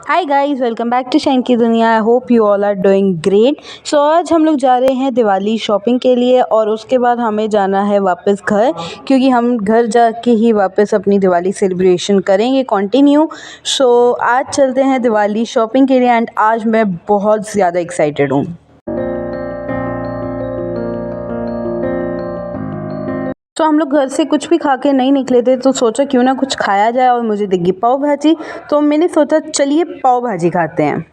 Hi guys, welcome back to Shine की दुनिया। I hope you all are doing great. So आज हम लोग जा रहे हैं दिवाली शॉपिंग के लिए और उसके बाद हमें जाना है वापस घर, क्योंकि हम घर जाके ही वापस अपनी दिवाली सेलिब्रेशन करेंगे कंटिन्यू। सो आज चलते हैं दिवाली शॉपिंग के लिए एंड आज मैं बहुत ज़्यादा एक्साइटेड हूँ। तो हम लोग घर से कुछ भी खा के नहीं निकले थे, तो सोचा क्यों ना कुछ खाया जाए और मुझे दिखी पाव भाजी, तो मैंने सोचा चलिए पाव भाजी खाते हैं।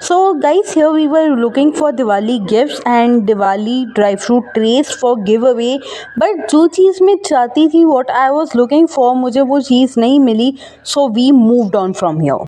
So guys, here we were looking for Diwali gifts and Diwali dry fruit trays for giveaway, but जो चीज़ मैं चाहती थी, what I was looking for, मुझे वो चीज़ नहीं मिली। So we moved on from here.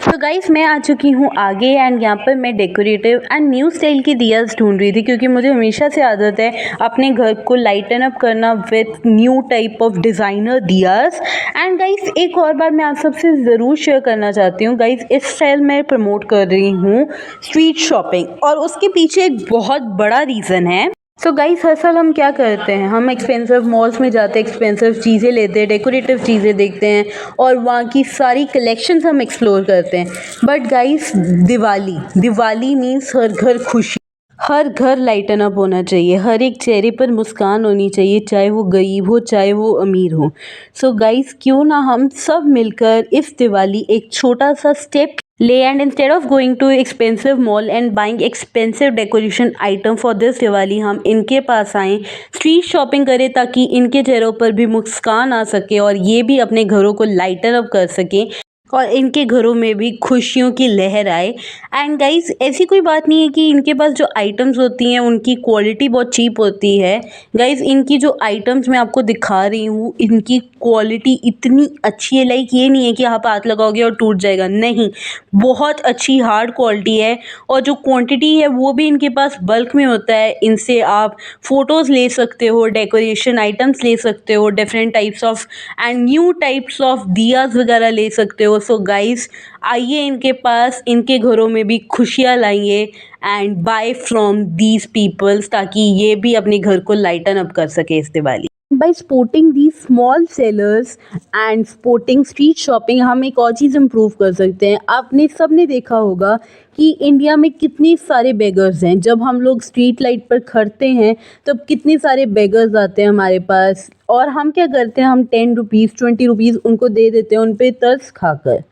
तो गाइस, मैं आ चुकी हूँ आगे एंड यहाँ पर मैं डेकोरेटिव एंड न्यू स्टाइल की दियाज ढूंढ रही थी, क्योंकि मुझे हमेशा से आदत है अपने घर को लाइटन अप करना with new type of designer diyas. And guys, एक और बात मैं आप सबसे ज़रूर शेयर करना चाहती हूँ। गाइस, इस स्टाइल मैं प्रमोट कर रही हूँ स्ट्रीट शॉपिंग, और उसके पीछे एक बहुत बड़ा रीज़न है। सो गाइस, हर साल हम क्या करते हैं, हम एक्सपेंसिव मॉल्स में जाते हैं, एक्सपेंसिव चीज़ें लेते हैं, डेकोरेटिव चीज़ें देखते हैं और वहाँ की सारी कलेक्शंस हम एक्सप्लोर करते हैं। बट गाइस, दिवाली मीन्स हर घर खुशी, हर घर लाइटन अप होना चाहिए, हर एक चेहरे पर मुस्कान होनी चाहिए, चाहे वो गरीब हो चाहे वो अमीर हो। सो गाइस, क्यों ना हम सब मिलकर इस दिवाली एक छोटा सा स्टेप ले and instead of going too expensive mall and buying expensive decoration item for this Diwali, हम इनके पास आएँ, स्ट्रीट शॉपिंग करें, ताकि इनके चेहरों पर भी मुस्कान आ सके और ये भी अपने घरों को लाइटन अप कर सकें और इनके घरों में भी खुशियों की लहर आए। एंड गाइस, ऐसी कोई बात नहीं है कि इनके पास जो आइटम्स होती हैं उनकी क्वालिटी बहुत चीप होती है। गाइस, इनकी जो आइटम्स मैं आपको दिखा रही हूँ, इनकी क्वालिटी इतनी अच्छी है, लाइक ये नहीं है कि आप हाथ लगाओगे और टूट जाएगा, नहीं, बहुत अच्छी हार्ड क्वालिटी है। और जो क्वांटिटी है वो भी इनके पास बल्क में होता है। इनसे आप फ़ोटोज़ ले सकते हो, डेकोरेशन आइटम्स ले सकते हो, different types of and new types of diyas वगैरह ले सकते हो। सो गाइस, आइए इनके पास, इनके घरों में भी खुशियाँ लाइए and buy from these peoples, ताकि ये भी अपने घर को लाइटन अप कर सके इस Diwali. By supporting the small sellers and supporting street shopping, हम एक और चीज़ इम्प्रूव कर सकते हैं। आपने सब ने देखा होगा कि इंडिया में कितने सारे बेगर्स हैं। जब हम लोग स्ट्रीट लाइट पर खड़ते हैं तब कितने सारे बेगर्स आते हैं हमारे पास, और हम क्या करते हैं, हम 10 रुपीज़ 20 रुपीज़ उनको दे देते हैं, उन पे तरस खाकर।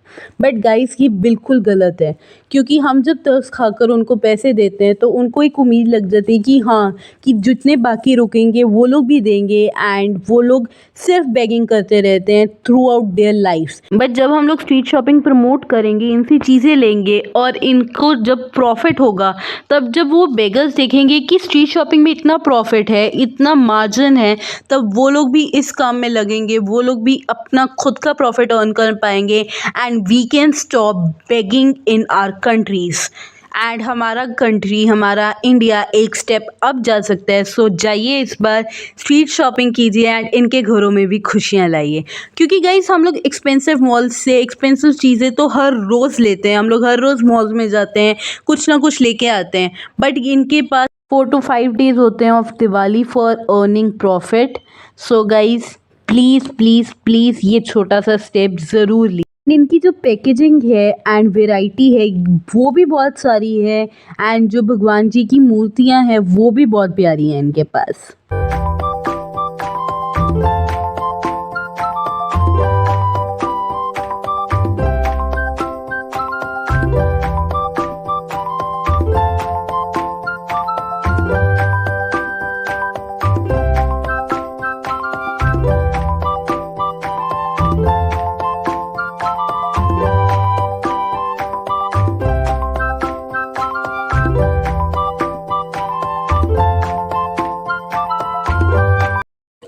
बट गाइस, ये बिल्कुल गलत है, क्योंकि हम जब तरस खाकर उनको पैसे देते हैं तो उनको एक उम्मीद लग जाती है कि हाँ, कि जितने बाकी रुकेंगे वो लोग भी देंगे, एंड वो लोग सिर्फ बेगिंग करते रहते हैं throughout their lifes. But जब हम लोग स्ट्रीट शॉपिंग प्रमोट करेंगे, इनसे चीज़ें लेंगे और इनको जब प्रॉफिट होगा, तब जब वो बेगर्स देखेंगे कि स्ट्रीट शॉपिंग में इतना प्रॉफिट है, इतना मार्जिन है, तब वो लोग भी इस काम में लगेंगे, वो लोग भी अपना खुद का प्रॉफिट अर्न कर पाएंगे and we can stop begging in our countries. And हमारा कंट्री, हमारा इंडिया एक स्टेप अप जा सकता है। सो जाइए इस बार स्ट्रीट शॉपिंग कीजिए एंड इनके घरों में भी खुशियाँ लाइए, क्योंकि गाइस, हम लोग एक्सपेंसिव मॉल से एक्सपेंसिव चीज़ें तो हर रोज़ लेते हैं, हम लोग हर रोज़ मॉल्स में जाते हैं, कुछ ना कुछ लेके आते हैं। बट इनके पास 4 to 5 days होते हैं of Diwali for earning profit. So guys, please please please ये छोटा सा स्टेप ज़रूर ली। इनकी जो पैकेजिंग है एंड वैरायटी है वो भी बहुत सारी है, एंड जो भगवान जी की मूर्तियां हैं वो भी बहुत प्यारी हैं इनके पास।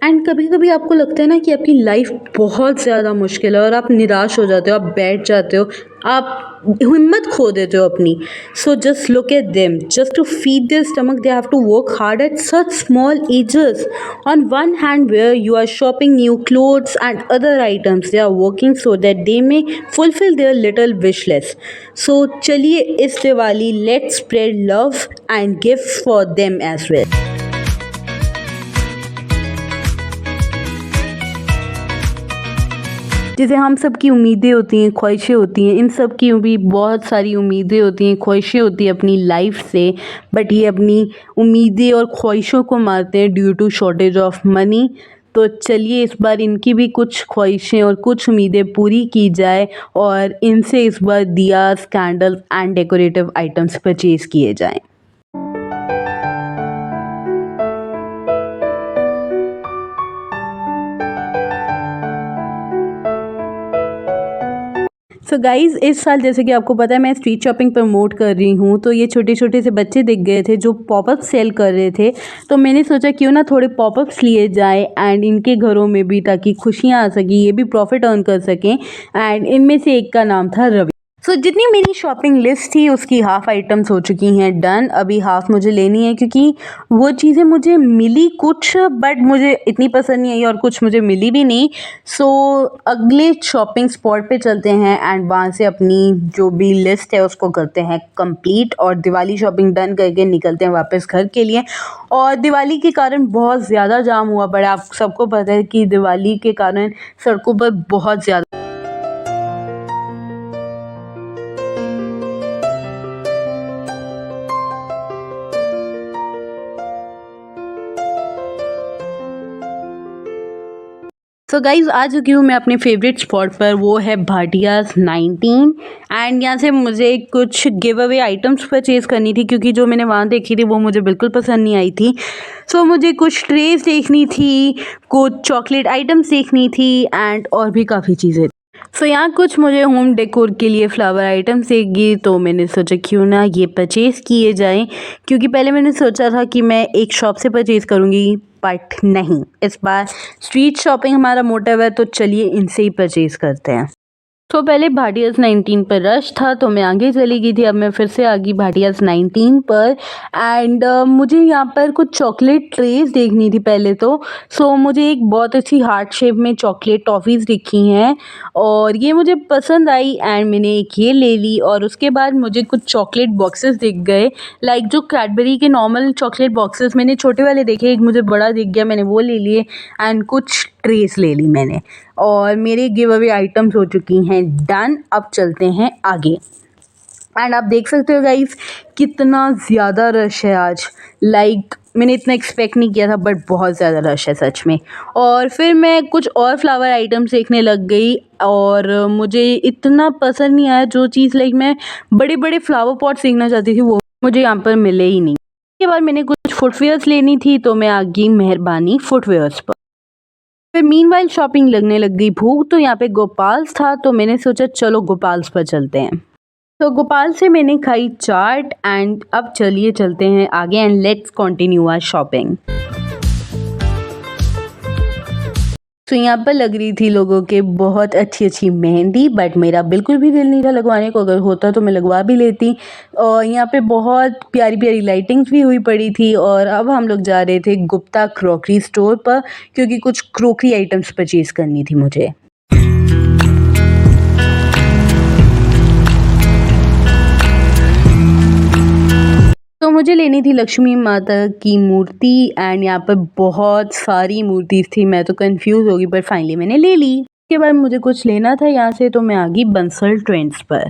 एंड कभी कभी आपको लगता है ना कि आपकी लाइफ बहुत ज़्यादा मुश्किल है और आप निराश हो जाते हो, आप बैठ जाते हो, आप हिम्मत खो देते हो अपनी। So just look at them, just to feed their stomach they have to work hard at such small ages. On one hand where you are shopping new clothes and other items, they are working so that they may fulfil their little wish list. So चलिए इस Diwali let's spread love and gift for them as well. जैसे हम सब की उम्मीदें होती हैं, ख्वाहिशें होती हैं, इन सब की भी बहुत सारी उम्मीदें होती हैं, ख्वाहिशें होती हैं अपनी लाइफ से, बट ये अपनी उम्मीदें और ख्वाहिशों को मारते हैं due to shortage of money. तो चलिए इस बार इनकी भी कुछ ख्वाहिशें और कुछ उम्मीदें पूरी की जाए और इनसे इस बार diyas, candles and decorative items purchase किए जाएँ। सो गाइज़, इस साल जैसे कि आपको पता है मैं स्ट्रीट शॉपिंग प्रमोट कर रही हूँ, तो ये छोटे छोटे से बच्चे दिख गए थे जो पॉपअप सेल कर रहे थे। तो मैंने सोचा क्यों ना थोड़े पॉपअप्स लिए जाए एंड इनके घरों में भी, ताकि खुशियाँ आ सकें, ये भी प्रॉफिट अर्न कर सकें। एंड इनमें से एक का नाम था रवि। सो जितनी मेरी शॉपिंग लिस्ट थी उसकी हाफ़ आइटम्स हो चुकी हैं डन। अभी हाफ़ मुझे लेनी है क्योंकि वो चीज़ें मुझे मिली कुछ, बट मुझे इतनी पसंद नहीं आई और कुछ मुझे मिली भी नहीं। सो अगले शॉपिंग स्पॉट पे चलते हैं एंड वहाँ से अपनी जो भी लिस्ट है उसको करते हैं कंप्लीट और दिवाली शॉपिंग डन करके निकलते हैं वापस घर के लिए। और दिवाली के कारण बहुत ज़्यादा जाम हुआ पड़ा। आप सबको पता है कि दिवाली के कारण सड़कों पर बहुत ज़्यादा सो गाइज़ आ चुकी हूँ मैं अपने फेवरेट स्पॉट पर, वो है भाटियाज़ 19। एंड यहाँ से मुझे कुछ गिव अवे आइटम्स परचेज़ करनी थी क्योंकि जो मैंने वहाँ देखी थी वो मुझे बिल्कुल पसंद नहीं आई थी। सो मुझे कुछ ट्रेस देखनी थी, कुछ चॉकलेट आइटम्स देखनी थी एंड और भी काफ़ी चीज़ें। सो यहाँ कुछ मुझे होम डेकोर के लिए फ्लावर आइटम्स देगी, तो मैंने सोचा क्यों ना ये परचेज़ किए जाएं। क्योंकि पहले मैंने सोचा था कि मैं एक शॉप से परचेज़ करूँगी, बट नहीं, इस बार स्ट्रीट शॉपिंग हमारा मोटिव है, तो चलिए इनसे ही परचेज़ करते हैं। तो पहले भाटियाज़ 19 पर रश था तो मैं आगे चली गई थी, अब मैं फिर से आ गई भाटियाज़ 19 पर। एंड मुझे यहाँ पर कुछ चॉकलेट ट्रेस देखनी थी पहले तो। सो मुझे एक बहुत अच्छी हार्ट शेप में चॉकलेट टॉफ़ीज़ दिखी हैं और ये मुझे पसंद आई एंड मैंने एक ये ले ली। और उसके बाद मुझे कुछ चॉकलेट बॉक्सेस दिख गए, लाइक जो कैडबरी के नॉर्मल चॉकलेट बॉक्सेस मैंने छोटे वाले देखे, एक मुझे बड़ा दिख गया, मैंने वो ले लिए एंड कुछ ट्रेस ले ली मैंने। और मेरे गिव अवे आइटम्स हो चुकी हैं डन। अब चलते हैं आगे। एंड आप देख सकते हो गाइस कितना ज़्यादा रश है आज। लाइक मैंने इतना एक्सपेक्ट नहीं किया था, बट बहुत ज़्यादा रश है सच में। और फिर मैं कुछ और फ्लावर आइटम्स देखने लग गई और मुझे इतना पसंद नहीं आया जो चीज़, लाइक मैं बड़े बड़े फ्लावर पॉट्स देखना चाहती थी वो मुझे यहाँ पर मिले ही नहीं। उसके बाद मैंने कुछ फुटवेयर्स लेनी थी तो मैं आ गई मेहरबानी फुटवेयर्स पर। फिर मीनवाइल शॉपिंग लगने लग गई भूख, तो यहाँ पे गोपाल्स था तो मैंने सोचा चलो गोपाल्स पर चलते हैं। तो गोपाल से मैंने खाई चाट एंड अब चलिए चलते हैं आगे and let's continue our shopping. तो यहाँ पर लग रही थी लोगों के बहुत अच्छी अच्छी मेहंदी, बट मेरा बिल्कुल भी दिल नहीं था लगवाने को। अगर होता तो मैं लगवा भी लेती। और यहाँ पे बहुत प्यारी प्यारी लाइटिंग्स भी हुई पड़ी थी। और अब हम लोग जा रहे थे गुप्ता क्रॉकरी स्टोर पर क्योंकि कुछ क्रॉकरी आइटम्स परचेज़ करनी थी मुझे। तो मुझे लेनी थी लक्ष्मी माता की मूर्ति एंड यहाँ पर बहुत सारी मूर्तिज थी, मैं तो कंफ्यूज हो गई, पर फाइनली मैंने ले ली। उसके बाद मुझे कुछ लेना था यहाँ से तो मैं आ गई बंसल ट्रेंड्स पर।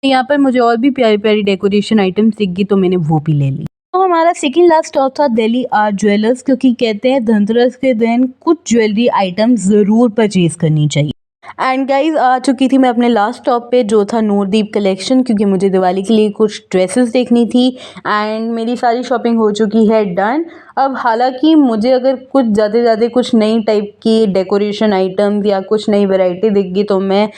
यहाँ पर मुझे और भी प्यारी प्यारी डेकोरेशन आइटम्स दिख गई तो मैंने वो भी ले ली। तो हमारा सेकंड लास्ट स्टॉप था दिल्ली आर्ट ज्वेलर्स, क्योंकि कहते हैं धनतेरस के दिन कुछ ज्वेलरी आइटम्स ज़रूर परचेज करनी चाहिए। एंड गाइज आ चुकी थी मैं अपने लास्ट स्टॉप पे जो था नूरदीप कलेक्शन, क्योंकि मुझे दिवाली के लिए कुछ ड्रेसेस देखनी थी एंड मेरी सारी शॉपिंग हो चुकी है डन। अब हालांकि मुझे अगर कुछ ज़्यादा कुछ नई टाइप की डेकोरेशन आइटम्स या कुछ नई वैरायटी दिख गई तो मैं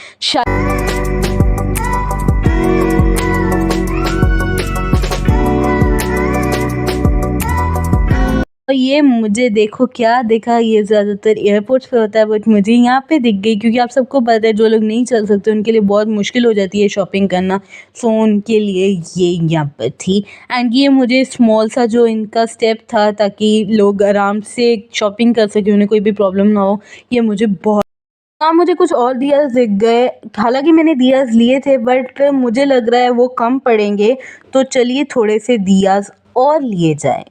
और ये मुझे देखो क्या दिखा, ये ज़्यादातर एयरपोर्ट्स पे होता है बट मुझे यहाँ पे दिख गई, क्योंकि आप सबको पता है जो लोग नहीं चल सकते उनके लिए बहुत मुश्किल हो जाती है शॉपिंग करना, सो उनके लिए ये यहाँ पर थी। एंड ये मुझे स्मॉल सा जो इनका स्टेप था ताकि लोग आराम से शॉपिंग कर सकें, उन्हें कोई भी प्रॉब्लम ना हो, ये मुझे बहुत। हाँ, मुझे कुछ और दियाज़ दिख गए, हालाँकि मैंने दियाज़ लिए थे बट मुझे लग रहा है वो कम पड़ेंगे, तो चलिए थोड़े से दियाज़ और लिए जाएँ।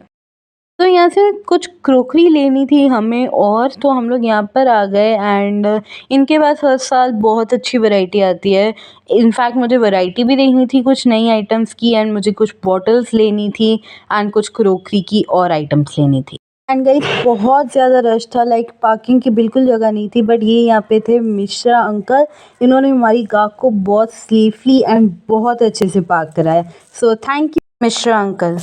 तो यहाँ से कुछ क्रोकरी लेनी थी हमें, और तो हम लोग यहाँ पर आ गए एंड इनके पास हर साल बहुत अच्छी वैरायटी आती है। इनफैक्ट मुझे वैरायटी भी देखनी थी कुछ नई आइटम्स की, एंड मुझे कुछ बॉटल्स लेनी थी एंड कुछ क्रोकरी की और आइटम्स लेनी थी। एंड गाइस बहुत ज़्यादा रश था, लाइक पार्किंग की बिल्कुल जगह नहीं थी, बट ये यहाँ पे थे मिश्रा अंकल, इन्होंने हमारी कार को बहुत सेफली एंड बहुत अच्छे से पार्क कराया, so thank you Mishra uncle.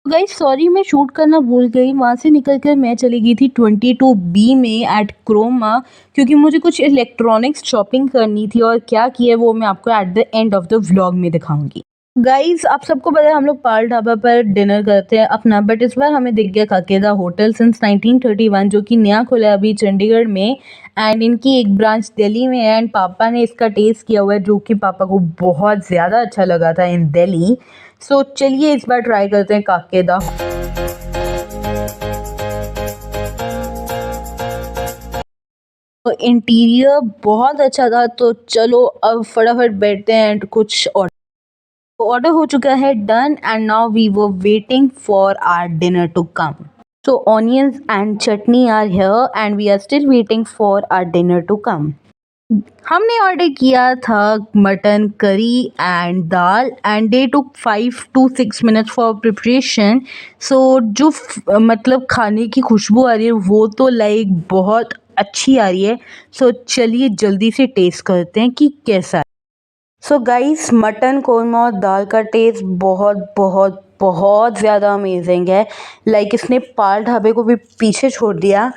Guys sorry, मैं शूट करना भूल गई, वहाँ से निकल कर मैं चली गई थी 22B में एट क्रोमा, क्योंकि मुझे कुछ इलेक्ट्रॉनिक्स शॉपिंग करनी थी, और क्या किया वो मैं आपको at the end of the vlog में दिखाऊंगी। गाइस आप सबको पता है हम लोग पाल ढाबा पर डिनर करते हैं अपना, बट इस बार हमें दिख गया काकेदा होटल सिंस 1931, जो कि नया खुला है अभी चंडीगढ़ में, एंड इनकी एक ब्रांच दिल्ली में है, एंड पापा ने इसका टेस्ट किया हुआ है जो कि पापा को बहुत ज़्यादा अच्छा लगा था इन दिल्ली, सो चलिए इस बार ट्राई करते हैं काकेदा। तो इंटीरियर बहुत अच्छा था, तो चलो अब फटाफट बैठते हैं एंड कुछ ऑर्डर हो चुका है done, and now we were waiting for our dinner to come. So onions and chutney are here and we are still waiting for our dinner to come. हमने ऑर्डर किया था mutton curry and dal, and they took 5 to 6 minutes for preparation. So जो मतलब खाने की खुशबू आ रही है वो तो लाइक बहुत अच्छी आ रही है, सो चलिए जल्दी से टेस्ट करते हैं कि कैसा है। सो गाइस मटन कोरमा और दाल का टेस्ट बहुत बहुत बहुत ज़्यादा अमेजिंग है, लाइक इसने पाल ढाबे को भी पीछे छोड़ दिया,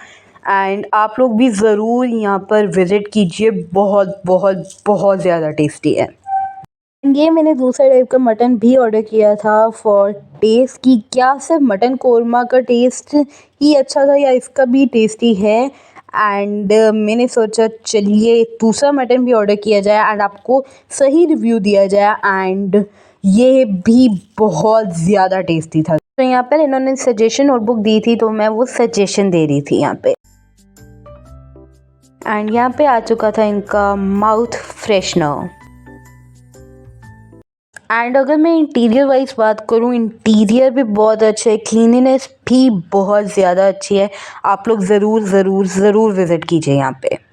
एंड आप लोग भी ज़रूर यहाँ पर विज़िट कीजिए, बहुत बहुत बहुत ज़्यादा टेस्टी है। ये मैंने दूसरा टाइप का मटन भी ऑर्डर किया था फॉर टेस्ट, कि क्या सिर्फ मटन कोरमा का टेस्ट ही अच्छा था या इसका भी टेस्टी है, एंड मैंने सोचा चलिए दूसरा मटन भी ऑर्डर किया जाए एंड आपको सही रिव्यू दिया जाए, एंड ये भी बहुत ज़्यादा टेस्टी था। तो यहाँ पर इन्होंने सजेशन नोटबुक दी थी, तो मैं वो सजेशन दे रही थी यहाँ पे, एंड यहाँ पे आ चुका था इनका माउथ फ्रेशनर। एंड अगर मैं इंटीरियर वाइज बात करूँ, इंटीरियर भी बहुत अच्छा है, क्लीनिनेस भी बहुत ज़्यादा अच्छी है, आप लोग ज़रूर ज़रूर ज़रूर विज़िट कीजिए यहाँ पे।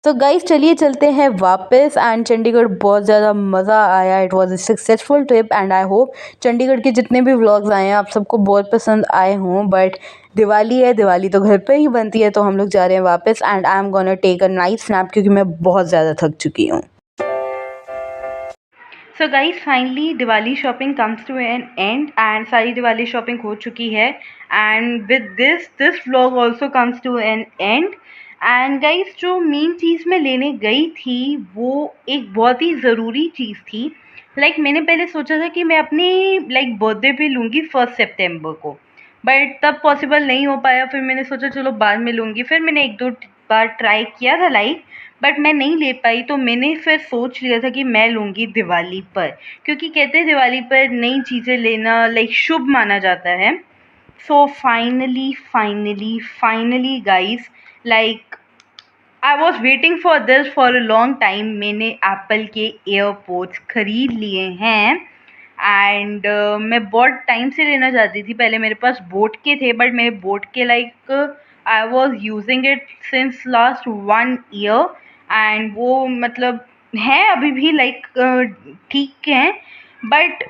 तो गाइस चलिए चलते हैं वापस, एंड चंडीगढ़ बहुत ज़्यादा मज़ा आया, it was a successful trip, and I hope Chandigarh के जितने भी व्लॉग्स आए हैं आप सबको बहुत पसंद आए हों, बट दिवाली है, दिवाली तो घर पे ही बनती है, तो हम लोग जा रहे हैं वापस, and I am gonna take a nice snap क्योंकि मैं बहुत ज़्यादा थक चुकी हूँ। So guys finally Diwali shopping comes to an end, and सारी दिवाली शॉपिंग हो चुकी है, and with this vlog also comes to an end. And guys जो मेन चीज़ मैं लेने गई थी वो एक बहुत ही ज़रूरी चीज़ थी, लाइक मैंने पहले सोचा था कि मैं अपने लाइक बर्थडे पे लूँगी 1 सितंबर को, बट तब पॉसिबल नहीं हो पाया, फिर मैंने सोचा चलो बाद में लूँगी, फिर मैंने 1-2 बार ट्राई किया था लाइक, बट मैं नहीं ले पाई, तो मैंने फिर सोच लिया था कि मैं लूँगी दिवाली पर, क्योंकि कहते हैं दिवाली पर नई चीज़ें लेना लाइक शुभ माना जाता है। So finally guys, like I was waiting for this for a long time, मैंने एप्पल के एयरपोर्ट्स खरीद लिए हैं, एंड मैं बहुत टाइम से लेना चाहती थी, पहले मेरे पास बोट के थे, बट मेरे बोट के like I was using it since last 1 year, and वो मतलब हैं अभी भी लाइक ठीक हैं, बट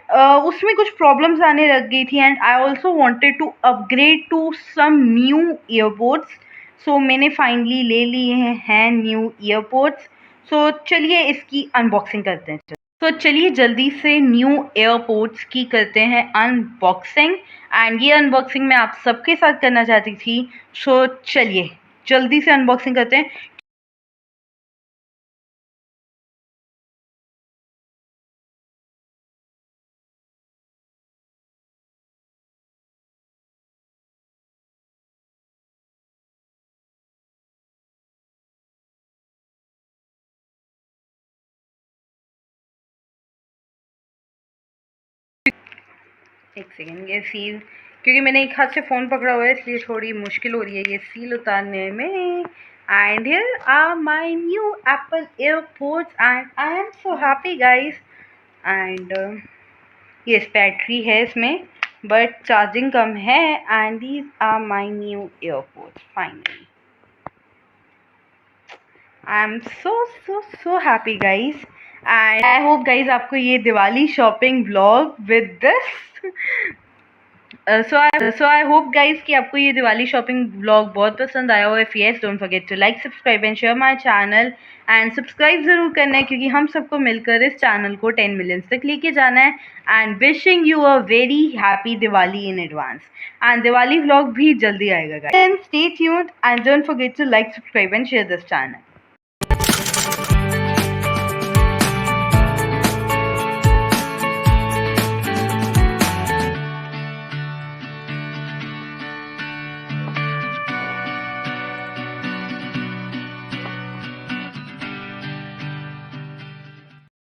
उसमें कुछ प्रॉब्लम्स आने लग गई थी, and I also wanted to upgrade to some new earbuds, so मैंने फाइनली ले लिए हैं न्यू ईयरपोड्स। सो चलिए इसकी अनबॉक्सिंग करते हैं। तो चलिए जल्दी से न्यू एयरपोड्स की करते हैं अनबॉक्सिंग, एंड ये अनबॉक्सिंग मैं आप सबके साथ करना चाहती थी। सो चलिए जल्दी से अनबॉक्सिंग करते हैं। एक सेकेंड, ये सील, क्योंकि मैंने एक हाथ से फ़ोन पकड़ा हुआ है इसलिए थोड़ी मुश्किल हो रही है ये सील उतारने में। And here are my new Apple AirPods and I am so happy guys. And yes, battery है इसमें बट चार्जिंग कम है। And these are my new AirPods finally. I am so happy guys, and I hope guys आपको ये Diwali shopping vlog with this so I hope guys कि आपको ये Diwali shopping vlog बहुत पसंद आया हो। If yes, don't forget to like, subscribe and share my channel. And subscribe ज़रूर करना है क्योंकि हम सबको मिलकर इस चैनल को 10 मिलियंस तक लेके जाना है। And wishing you a very happy Diwali in advance. And Diwali vlog भी जल्दी आएगा guys. Then stay tuned and don't forget to like, subscribe and share this channel.